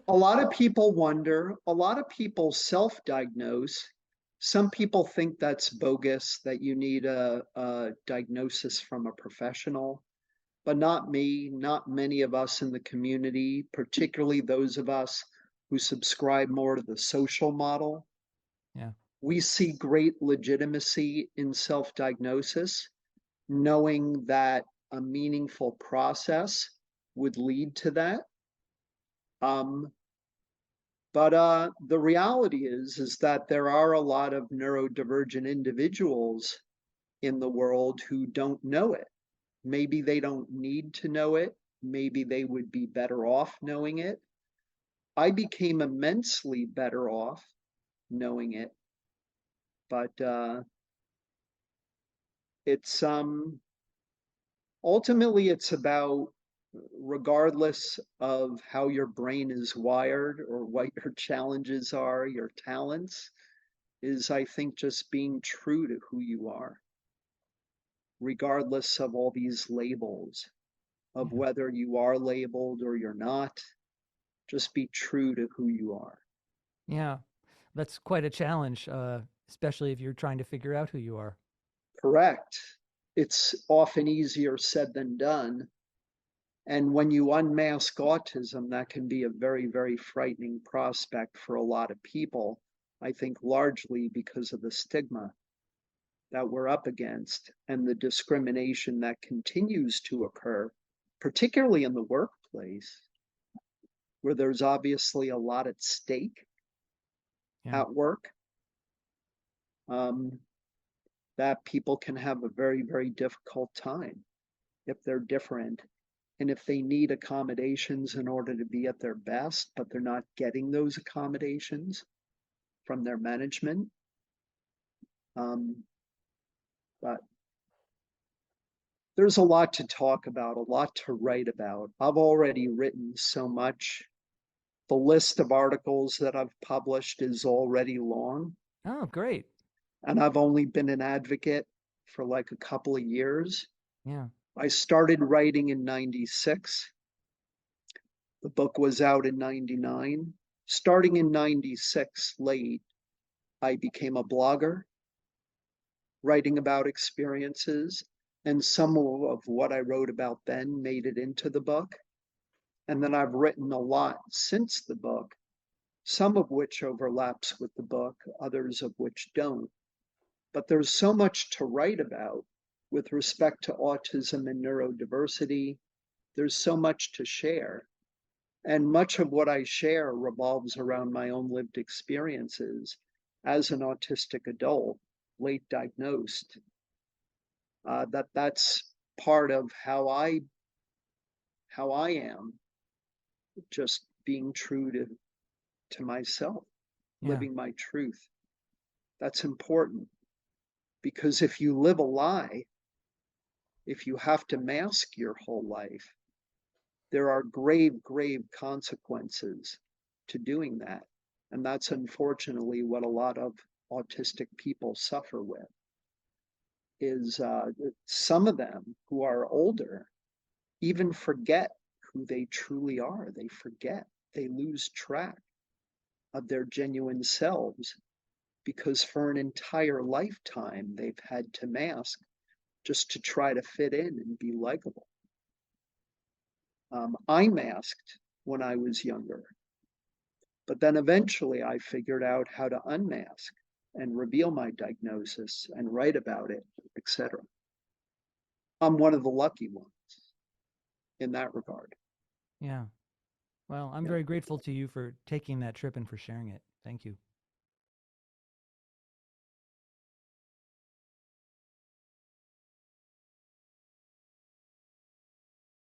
A lot of people wonder, a lot of people self-diagnose. Some people think that's bogus, that you need a diagnosis from a professional, but not me, not many of us in the community, particularly those of us who subscribe more to the social model. Yeah, We see great legitimacy in self-diagnosis, knowing that a meaningful process would lead to that. Um, but the reality is that there are a lot of neurodivergent individuals in the world who don't know it. Maybe they don't need to know it. Maybe they would be better off knowing it. I became immensely better off knowing it, but it's ultimately it's about, regardless of how your brain is wired or what your challenges are, your talents, is I think just being true to who you are, regardless of all these labels, of yeah, whether you are labeled or you're not. Just be true to who you are. yeah. That's quite a challenge, especially if you're trying to figure out who you are. Correct. It's often easier said than done. And when you unmask autism, that can be a very, very frightening prospect for a lot of people. I think largely because of the stigma that we're up against and the discrimination that continues to occur, particularly in the workplace, where there's obviously a lot at stake Yeah, at work, um, that people can have a very, very difficult time if they're different and if they need accommodations in order to be at their best, but they're not getting those accommodations from their management. Um, but there's a lot to talk about, a lot to write about. I've already written so much. The list of articles that I've published is already long, oh, great. and I've only been an advocate for like a couple of years. Yeah, I started writing in 96. The book was out in 99. Starting in 96 late, I became a blogger, writing about experiences, and some of what I wrote about then made it into the book. And then I've written a lot since the book, some of which overlaps with the book, others of which don't. But there's so much to write about with respect to autism and neurodiversity. There's so much to share. And much of what I share revolves around my own lived experiences as an autistic adult, late diagnosed. That's part of how I am, just being true to myself, yeah, living my truth. That's important because if you live a lie, if you have to mask your whole life, there are grave, grave consequences to doing that. And that's unfortunately what a lot of autistic people suffer with. is some of them who are older even forget who they truly are. They forget, they lose track of their genuine selves because for an entire lifetime they've had to mask just to try to fit in and be likable. I masked when I was younger, but then eventually I figured out how to unmask and reveal my diagnosis and write about it, etc. I'm one of the lucky ones in that regard. Yeah. Well, I'm Yeah. very grateful to you for taking that trip and for sharing it. Thank you.